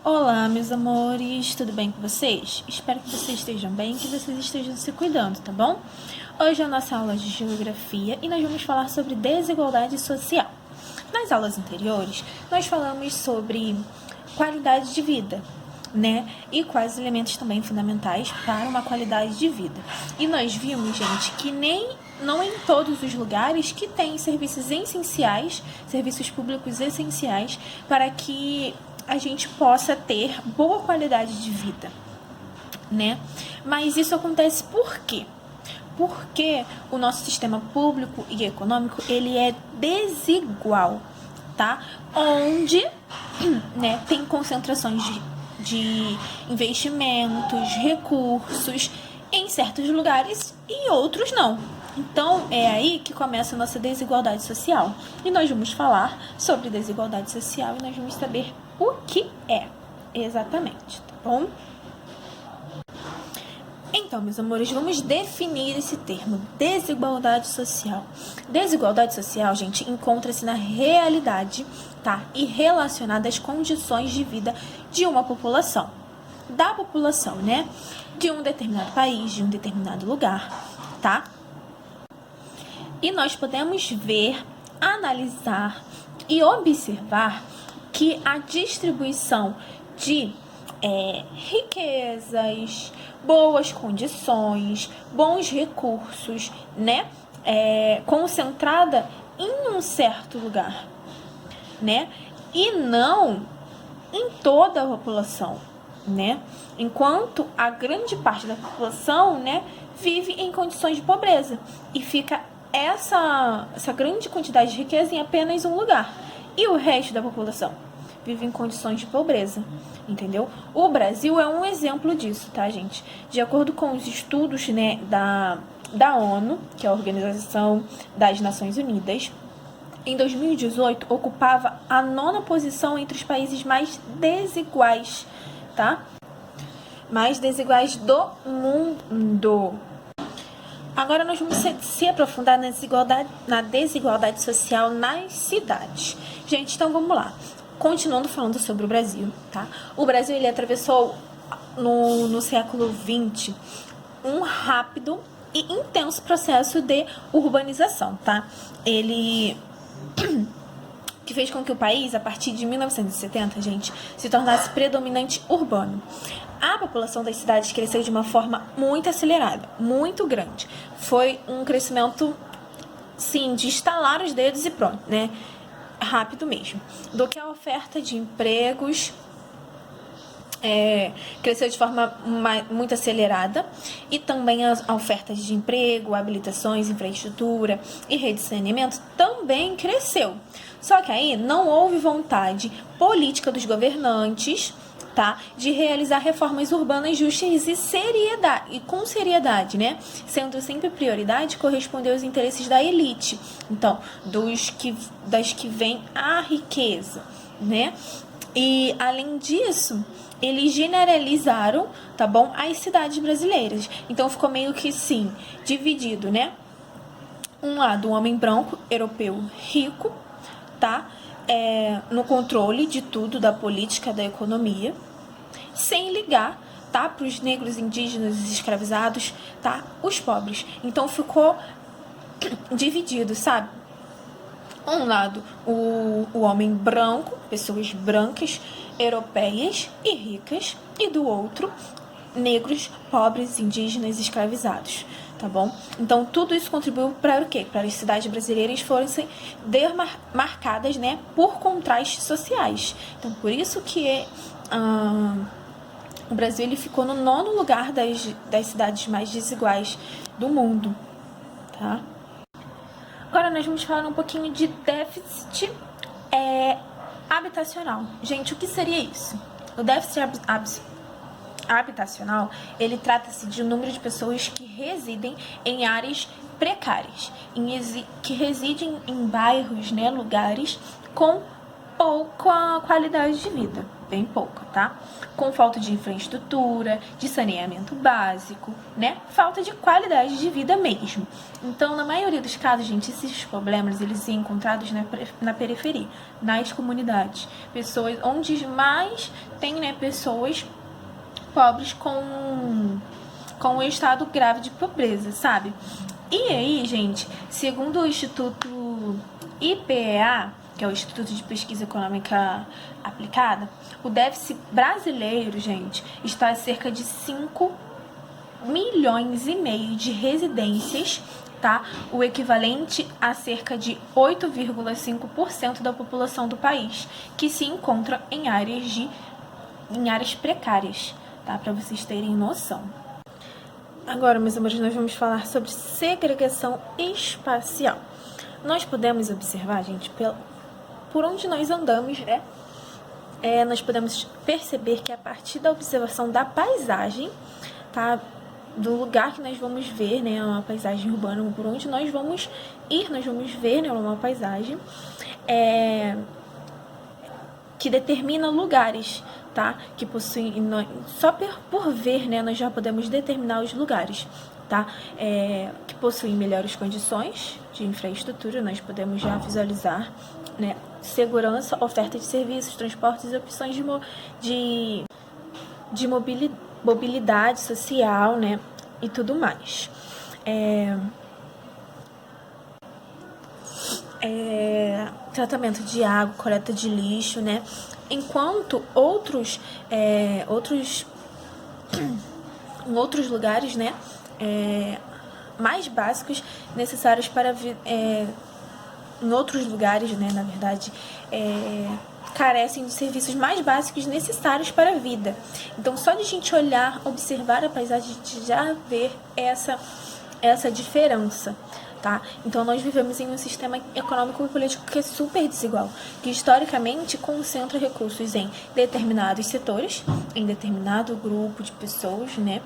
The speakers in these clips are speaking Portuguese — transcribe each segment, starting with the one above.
Olá, meus amores, tudo bem com vocês? Espero que vocês estejam bem e que vocês estejam se cuidando, tá bom? Hoje é a nossa aula de Geografia e nós vamos falar sobre desigualdade social. Nas aulas anteriores, nós falamos sobre qualidade de vida, né? E quais elementos também fundamentais para uma qualidade de vida. E nós vimos, gente, que não em todos os lugares que tem serviços essenciais, serviços públicos essenciais para que a gente possa ter boa qualidade de vida, né? Mas isso acontece por quê? Porque o nosso sistema público e econômico, ele é desigual, tá? Onde, né, tem concentrações de investimentos, recursos em certos lugares e outros não. Então, é aí que começa a nossa desigualdade social. E nós vamos falar sobre desigualdade social e nós vamos saber o que é exatamente, tá bom? Então, meus amores, vamos definir esse termo, desigualdade social. Desigualdade social, gente, encontra-se na realidade, tá? E relacionada às condições de vida de uma população. Da população, né? De um determinado país, de um determinado lugar, tá? E nós podemos ver, analisar e observar que a distribuição de riquezas, boas condições, bons recursos, né? Concentrada em um certo lugar, né? E não em toda a população, né? Enquanto a grande parte da população, né, vive em condições de pobreza e fica essa grande quantidade de riqueza em apenas um lugar. E o resto da população vive em condições de pobreza, entendeu? O Brasil é um exemplo disso, tá, gente? De acordo com os estudos, né, da ONU, que é a Organização das Nações Unidas, em 2018 ocupava a 9ª posição entre os países mais desiguais, tá? Mais desiguais do mundo. Agora nós vamos se aprofundar na desigualdade social nas cidades. Gente, então vamos lá. Continuando falando sobre o Brasil, tá? O Brasil, ele atravessou no século XX um rápido e intenso processo de urbanização, tá? Ele que fez com que o país, a partir de 1970, gente, se tornasse predominante urbano. A população das cidades cresceu de uma forma muito acelerada, muito grande. Foi um crescimento, sim, de estalar os dedos e pronto, né? Rápido mesmo. Do que a oferta de empregos cresceu de forma muito acelerada, e também a oferta de emprego, habilitações, infraestrutura e rede de saneamento também cresceu. Só que aí não houve vontade política dos governantes, tá, de realizar reformas urbanas justas e com seriedade, né? Sendo sempre prioridade corresponder aos interesses da elite. Então, das que vem a riqueza, né? E, além disso, eles generalizaram, tá bom, as cidades brasileiras. Então, ficou meio que, sim, dividido, né? Um lado, um homem branco, europeu, rico, tá? No controle de tudo, da política, da economia, sem ligar, tá, para os negros, indígenas, escravizados, tá, os pobres. Então, ficou dividido, sabe? Um lado, o homem branco, pessoas brancas, europeias e ricas, e do outro, negros, pobres, indígenas, escravizados, tá bom? Então, tudo isso contribuiu para o quê? Para as cidades brasileiras fossem demarcadas, né, por contrastes sociais. Então, por isso que o Brasil, ele ficou no 9º lugar das cidades mais desiguais do mundo, tá? Agora nós vamos falar um pouquinho de déficit habitacional. Gente, o que seria isso? O déficit habitacional, ele trata-se de um número de pessoas que residem em áreas precárias, que residem em bairros, né, lugares com pouca qualidade de vida, bem pouca, tá? Com falta de infraestrutura, de saneamento básico, né? Falta de qualidade de vida mesmo. Então, na maioria dos casos, gente, esses problemas, eles são encontrados na periferia, nas comunidades. Pessoas onde mais tem, né, pessoas pobres com um estado grave de pobreza, sabe? E aí, gente, segundo o Instituto IPEA, que é o Instituto de Pesquisa Econômica Aplicada, o déficit brasileiro, gente, está a cerca de 5,5 milhões de residências, tá? O equivalente a cerca de 8,5% da população do país, que se encontra em áreas precárias, tá? Para vocês terem noção. Agora, meus amores, nós vamos falar sobre segregação espacial. Nós podemos observar, gente, por onde nós andamos, né? Nós podemos perceber que a partir da observação da paisagem, tá? Do lugar que nós vamos ver, né? Uma paisagem urbana, por onde nós vamos ir, nós vamos ver, né? Uma paisagem que determina lugares, tá? Que possuem, só por ver, né? Nós já podemos determinar os lugares, tá? Que possuem melhores condições de infraestrutura, nós podemos já visualizar, né? Segurança, oferta de serviços, transportes e opções de mobilidade social, né? E tudo mais. Tratamento de água, coleta de lixo, né? Enquanto em outros lugares, né? Mais básicos necessários para em outros lugares, né, na verdade, carecem de serviços mais básicos necessários para a vida. Então, só de a gente olhar, observar a paisagem, a gente já vê essa diferença, tá? Então, nós vivemos em um sistema econômico e político que é super desigual, que historicamente concentra recursos em determinados setores, em determinado grupo de pessoas, né?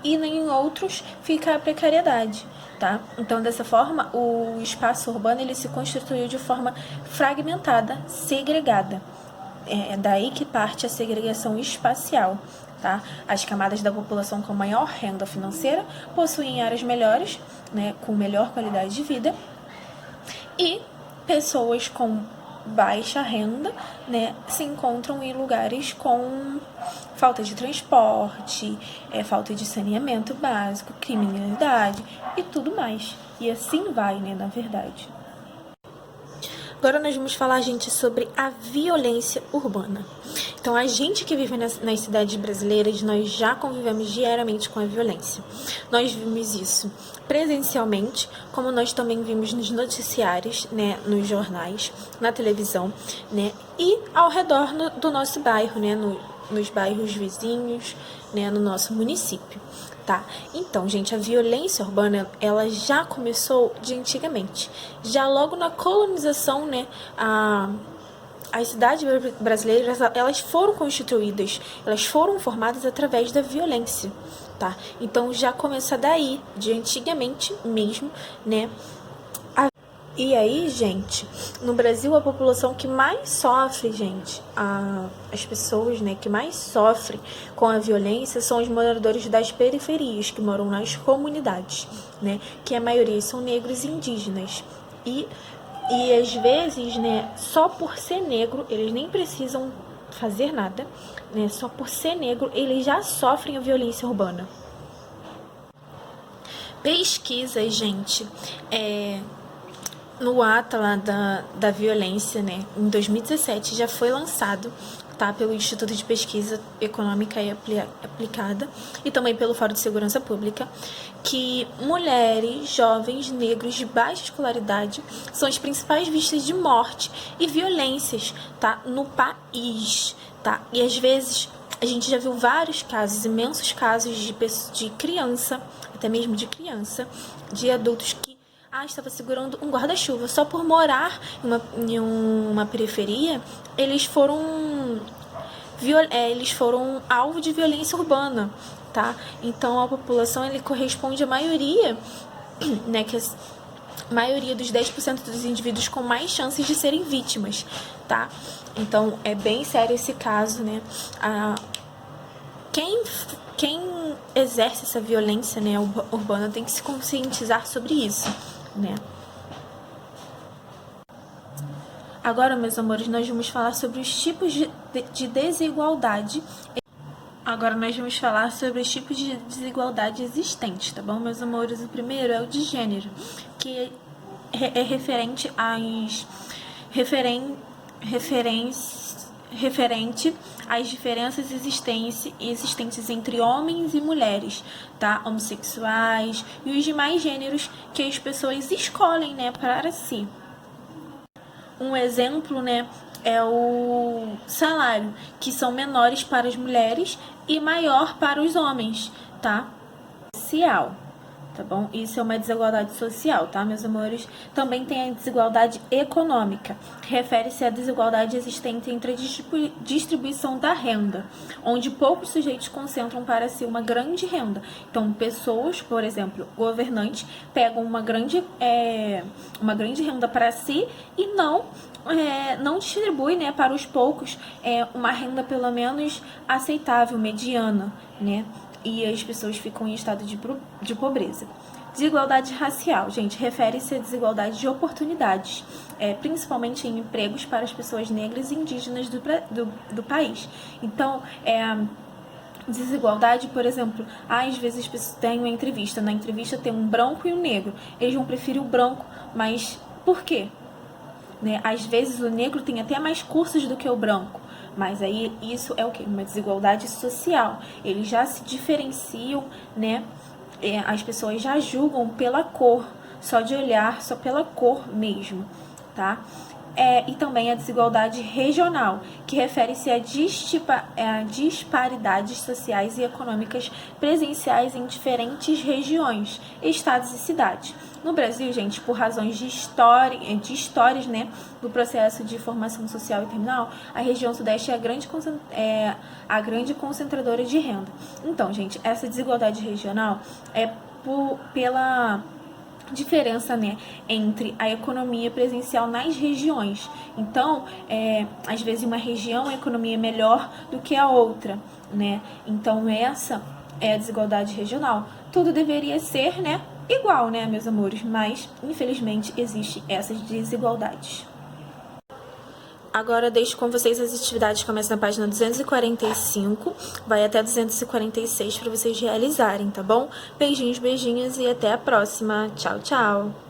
E em outros fica a precariedade, tá? Então, dessa forma, o espaço urbano ele se constituiu de forma fragmentada, segregada. É daí que parte a segregação espacial, tá? As camadas da população com maior renda financeira possuem áreas melhores, né, com melhor qualidade de vida, e pessoas com baixa renda, né, se encontram em lugares com falta de transporte, falta de saneamento básico, criminalidade e tudo mais. E assim vai, né, na verdade. Agora nós vamos falar, gente, sobre a violência urbana. Então, a gente que vive nas cidades brasileiras, nós já convivemos diariamente com a violência. Nós vimos isso presencialmente, como nós também vimos nos noticiários, né, nos jornais, na televisão, né, e ao redor do nosso bairro, né, nos bairros vizinhos, né, no nosso município, tá? Então, gente, a violência urbana, ela já começou de antigamente. Já logo na colonização, né, as cidades brasileiras, elas foram constituídas, elas foram formadas através da violência, tá? Então, já começa daí, de antigamente mesmo, né? E aí, gente, no Brasil, a população que mais sofre, gente, as pessoas, né, que mais sofrem com a violência são os moradores das periferias, que moram nas comunidades, né, que a maioria são negros e indígenas. E às vezes, né, só por ser negro, eles nem precisam fazer nada, né, só por ser negro, eles já sofrem a violência urbana. Pesquisas, gente, no Atlas da Violência, né, em 2017, já foi lançado, tá, pelo Instituto de Pesquisa Econômica e Aplicada e também pelo Fórum de Segurança Pública, que mulheres, jovens, negros de baixa escolaridade são as principais vítimas de morte e violências, tá, no país, tá? E às vezes a gente já viu vários casos, imensos casos de criança, até mesmo de criança, de adultos que estava segurando um guarda-chuva. Só por morar em uma periferia, eles foram alvo de violência urbana, tá? Então, a população ele corresponde à maioria, né, maioria dos 10% dos indivíduos com mais chances de serem vítimas, tá? Então, é bem sério esse caso, né? Quem exerce essa violência, né, urbana tem que se conscientizar sobre isso, né? Agora, meus amores, nós vamos falar sobre os tipos de desigualdade. Agora nós vamos falar sobre os tipos de desigualdade existentes, tá bom, meus amores? O primeiro é o de gênero, que é referente às diferenças existentes entre homens e mulheres, tá? Homossexuais e os demais gêneros que as pessoas escolhem, né, para si. Um exemplo, né, é o salário, que são menores para as mulheres e maior para os homens, tá? Social, tá bom? Isso é uma desigualdade social, tá, meus amores? Também tem a desigualdade econômica, que refere-se à desigualdade existente entre a distribuição da renda, onde poucos sujeitos concentram para si uma grande renda. Então, pessoas, por exemplo, governantes, pegam uma grande renda para si e não distribui, né, para os poucos uma renda pelo menos aceitável, mediana, né? E as pessoas ficam em estado de pobreza. Desigualdade racial, gente, refere-se à desigualdade de oportunidades, principalmente em empregos para as pessoas negras e indígenas do país. Então, desigualdade, por exemplo, às vezes as pessoas têm uma entrevista, na entrevista tem um branco e um negro, eles vão preferir o branco, mas por quê? Né? Às vezes o negro tem até mais cursos do que o branco, mas aí isso é o quê? Uma desigualdade social. Eles já se diferenciam, né? As pessoas já julgam pela cor, só de olhar, só pela cor mesmo, tá? E também a desigualdade regional, que refere-se a disparidades sociais e econômicas presenciais em diferentes regiões, estados e cidades. No Brasil, gente, por razões de histórias, né, do processo de formação social e terminal, a região sudeste é a grande concentradora de renda. Então, gente, essa desigualdade regional é pela diferença, né, entre a economia presencial nas regiões. Então, às vezes uma região a economia é melhor do que a outra, né? Então, essa é a desigualdade regional. Tudo deveria ser, né, igual, né, meus amores? Mas, infelizmente, existem essas desigualdades. Agora deixo com vocês as atividades que começam na página 245, vai até 246 para vocês realizarem, tá bom? Beijinhos, beijinhos e até a próxima. Tchau, tchau!